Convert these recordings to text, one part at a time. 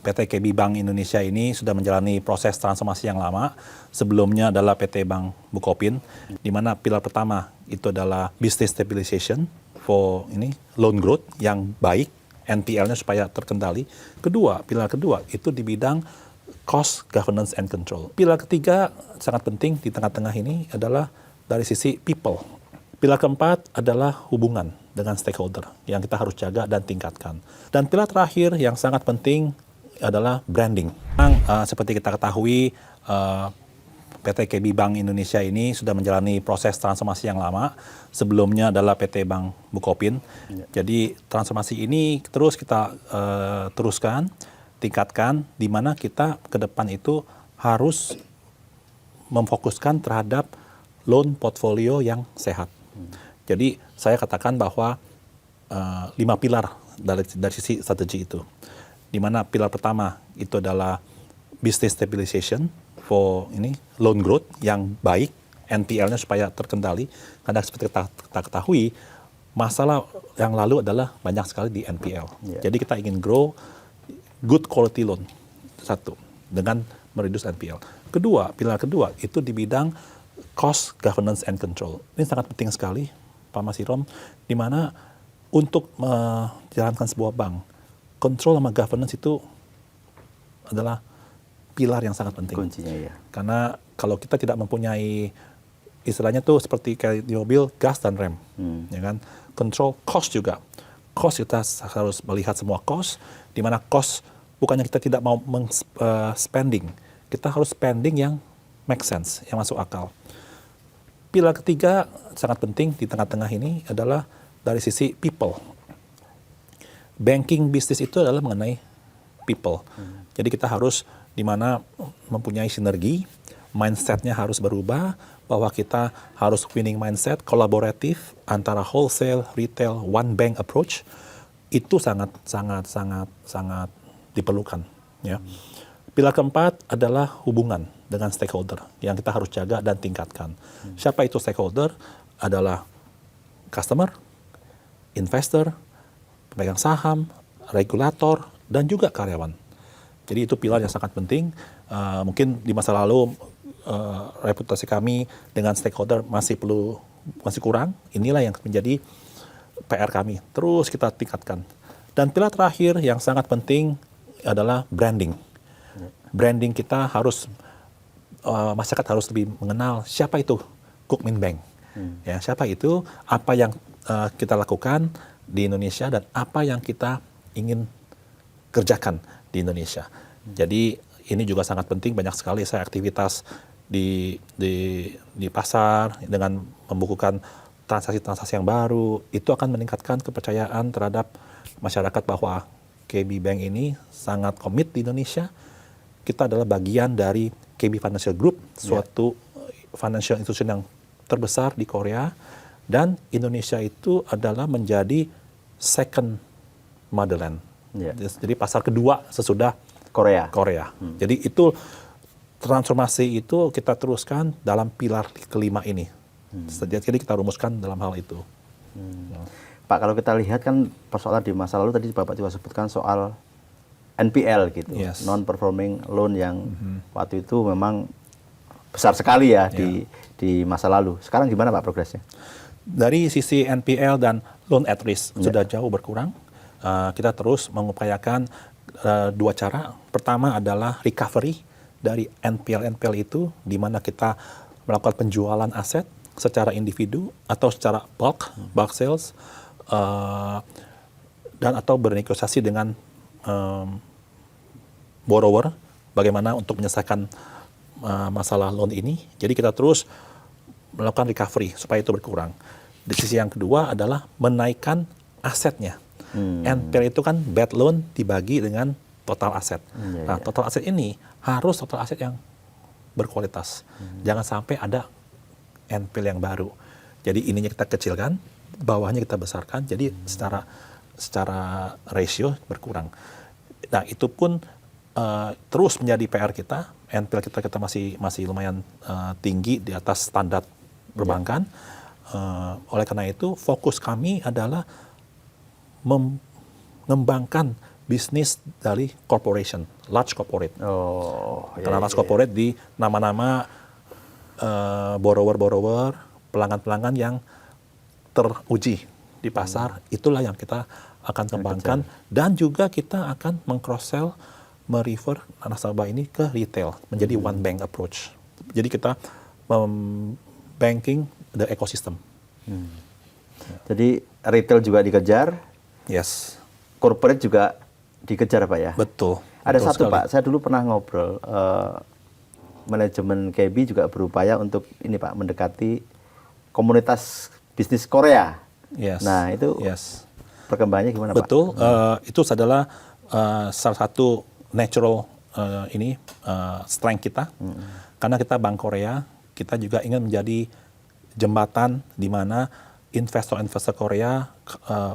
PT KB Bank Indonesia ini sudah menjalani proses transformasi yang lama. Sebelumnya adalah PT Bank Bukopin, di mana pilar pertama itu adalah business stabilization for loan growth yang baik, NPL-nya supaya terkendali. Pilar kedua itu di bidang cost, governance, and control. Pilar ketiga sangat penting di tengah-tengah ini adalah dari sisi people. Pilar keempat adalah hubungan dengan stakeholder yang kita harus jaga dan tingkatkan. Dan pilar terakhir yang sangat penting adalah branding. Seperti kita ketahui, PT KB Bank Indonesia ini sudah menjalani proses transformasi yang lama. Sebelumnya adalah PT Bank Bukopin. Jadi transformasi ini terus kita teruskan, tingkatkan, di mana kita ke depan itu harus memfokuskan terhadap loan portfolio yang sehat. Jadi saya katakan bahwa 5 pilar dari sisi strategi itu. Di mana pilar pertama itu adalah business stabilization for loan growth yang baik, NPL-nya supaya terkendali. Karena seperti kita ketahui, masalah yang lalu adalah banyak sekali di NPL. Jadi kita ingin grow good quality loan, satu, dengan mereduce NPL. Pilar kedua itu di bidang cost, governance, and control. Ini sangat penting sekali, Pak Masirom, di mana untuk menjalankan sebuah bank, control sama governance itu adalah pilar yang sangat penting. Kuncinya, ya. Karena kalau kita tidak mempunyai, istilahnya tuh seperti kayak di mobil, gas dan rem, ya kan? Control cost juga. Cost kita harus melihat semua cost, di mana cost bukannya kita tidak mau spending, kita harus spending yang make sense, yang masuk akal. Pilar ketiga sangat penting di tengah-tengah ini adalah dari sisi people. Banking bisnis itu adalah mengenai people. Jadi kita harus di mana mempunyai sinergi, mindset-nya harus berubah, bahwa kita harus winning mindset, kolaboratif antara wholesale, retail, one bank approach. Itu sangat diperlukan. Ya. Pilar keempat adalah hubungan dengan stakeholder yang kita harus jaga dan tingkatkan. Siapa itu stakeholder? Adalah customer, investor, pemegang saham, regulator, dan juga karyawan. Jadi itu pilar yang sangat penting. Mungkin di masa lalu reputasi kami dengan stakeholder masih kurang. Inilah yang menjadi PR kami. Terus kita tingkatkan. Dan pilar terakhir yang sangat penting adalah branding. Branding kita harus, masyarakat harus lebih mengenal siapa itu Kukmin Bank. Ya, siapa itu, apa yang kita lakukan di Indonesia, dan apa yang kita ingin kerjakan di Indonesia. Jadi ini juga sangat penting, banyak sekali saya aktivitas di pasar dengan membukukan transaksi-transaksi yang baru. Itu akan meningkatkan kepercayaan terhadap masyarakat bahwa KB Bank ini sangat komit di Indonesia. Kita adalah bagian dari KB Financial Group, suatu financial institution yang terbesar di Korea, dan Indonesia itu adalah menjadi second motherland. Jadi pasar kedua sesudah Korea. Jadi itu transformasi itu kita teruskan dalam pilar kelima ini. Jadi kita rumuskan dalam hal itu. Pak, kalau kita lihat kan persoalan di masa lalu tadi Bapak juga sebutkan soal NPL gitu, non-performing loan yang waktu itu memang besar sekali ya di masa lalu. Sekarang gimana Pak progresnya? Dari sisi NPL dan loan at risk sudah jauh berkurang. Kita terus mengupayakan dua cara. Pertama adalah recovery dari NPL itu, di mana kita melakukan penjualan aset secara individu atau secara bulk sales, dan atau bernegosiasi dengan borrower, bagaimana untuk menyelesaikan masalah loan ini. Jadi kita terus melakukan recovery supaya itu berkurang. Di sisi yang kedua adalah menaikkan asetnya. NPL itu kan bad loan dibagi dengan total aset. Total aset ini harus total aset yang berkualitas. Jangan sampai ada NPL yang baru. Jadi ininya kita kecilkan, bawahnya kita besarkan. Jadi secara ratio berkurang. Nah itu pun terus menjadi PR kita. NPL kita masih lumayan tinggi di atas standar perbankan. Oleh karena itu fokus kami adalah mengembangkan bisnis dari corporation, large corporate. Oh, Karena large corporate di nama-nama borrower-borrower, pelanggan-pelanggan yang teruji di pasar, itulah yang kita akan kembangkan. Dan juga kita akan meng-cross-sell, merefer nasabah ini ke retail, menjadi one bank approach. Jadi kita banking the ecosystem. Jadi retail juga dikejar, Yes, corporate juga dikejar Pak ya? betul. Ada betul satu sekali. Pak, saya dulu pernah ngobrol, manajemen KB juga berupaya untuk ini Pak, mendekati komunitas bisnis Korea. Yes. Nah itu Yes. perkembangannya gimana Pak? Betul, itu adalah salah satu natural strength kita. Karena kita Bank Korea, kita juga ingin menjadi jembatan di mana investor-investor Korea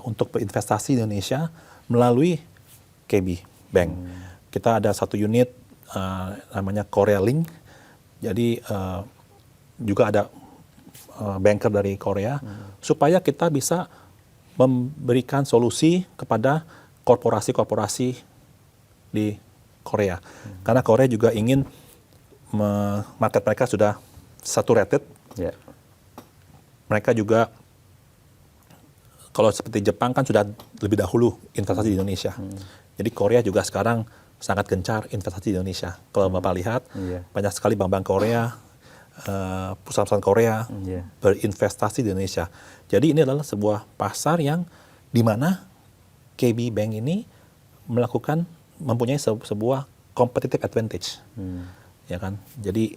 untuk berinvestasi di Indonesia melalui KB Bank. Kita ada satu unit namanya Korea Link. Jadi juga ada banker dari Korea supaya kita bisa memberikan solusi kepada korporasi-korporasi di Korea. Karena Korea juga ingin market mereka sudah saturated. Ya. Mereka juga kalau seperti Jepang kan sudah lebih dahulu investasi di Indonesia. Jadi Korea juga sekarang sangat gencar investasi di Indonesia. Kalau Bapak lihat, banyak sekali bank-bank Korea, perusahaan-perusahaan Korea berinvestasi di Indonesia. Jadi ini adalah sebuah pasar yang di mana KB Bank ini mempunyai sebuah competitive advantage. Ya kan? Jadi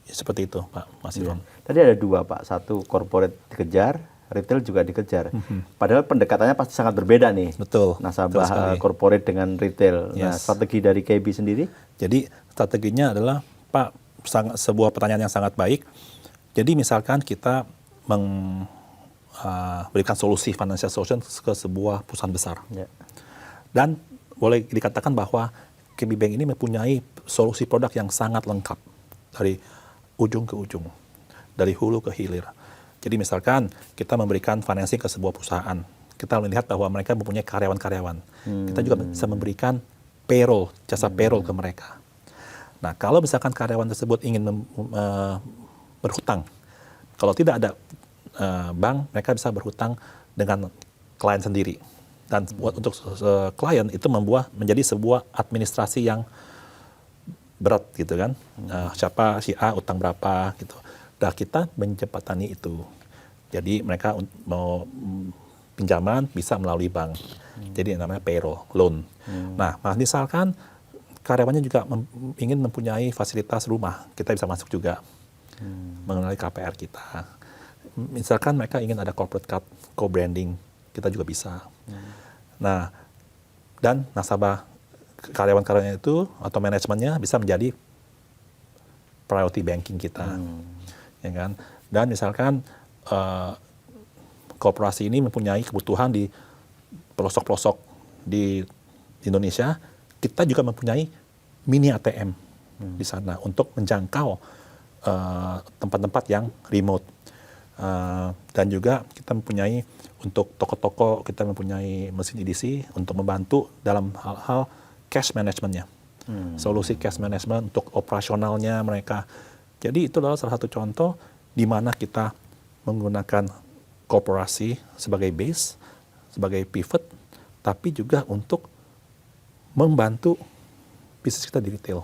seperti itu Pak Mas Ilham. Tadi ada dua Pak, satu corporate dikejar, retail juga dikejar. Padahal pendekatannya pasti sangat berbeda nih. Betul. Nasabah corporate dengan retail. Nah, strategi dari KB sendiri? Jadi strateginya adalah Pak, sebuah pertanyaan yang sangat baik. Jadi misalkan kita berikan solusi financial solution ke sebuah perusahaan besar. Dan boleh dikatakan bahwa KB Bank ini mempunyai solusi produk yang sangat lengkap dari ujung ke ujung, dari hulu ke hilir. Jadi misalkan kita memberikan financing ke sebuah perusahaan, kita melihat bahwa mereka mempunyai karyawan-karyawan. Kita juga bisa memberikan payroll, jasa payroll ke mereka. Nah, kalau misalkan karyawan tersebut ingin berhutang, kalau tidak ada bank, mereka bisa berhutang dengan klien sendiri. Dan untuk klien itu menjadi sebuah administrasi yang berat gitu kan. Siapa si A utang berapa gitu. Nah, kita menjembatani itu. Jadi mereka mau pinjaman bisa melalui bank. Jadi namanya payroll, loan. Nah, misalkan karyawannya juga ingin mempunyai fasilitas rumah, kita bisa masuk juga mengenai KPR kita. Misalkan mereka ingin ada corporate card, co-branding, kita juga bisa. Nah, dan nasabah karyawan-karyawannya itu atau manajemennya bisa menjadi priority banking kita. Ya kan? Dan misalkan korporasi ini mempunyai kebutuhan di pelosok-pelosok di Indonesia, kita juga mempunyai mini ATM di sana untuk menjangkau tempat-tempat yang remote. Dan juga kita mempunyai untuk toko-toko, kita mempunyai mesin EDC untuk membantu dalam hal-hal cash management-nya. Solusi cash management untuk operasionalnya mereka. Jadi itu adalah salah satu contoh di mana kita menggunakan korporasi sebagai base, sebagai pivot, tapi juga untuk membantu bisnis kita di retail.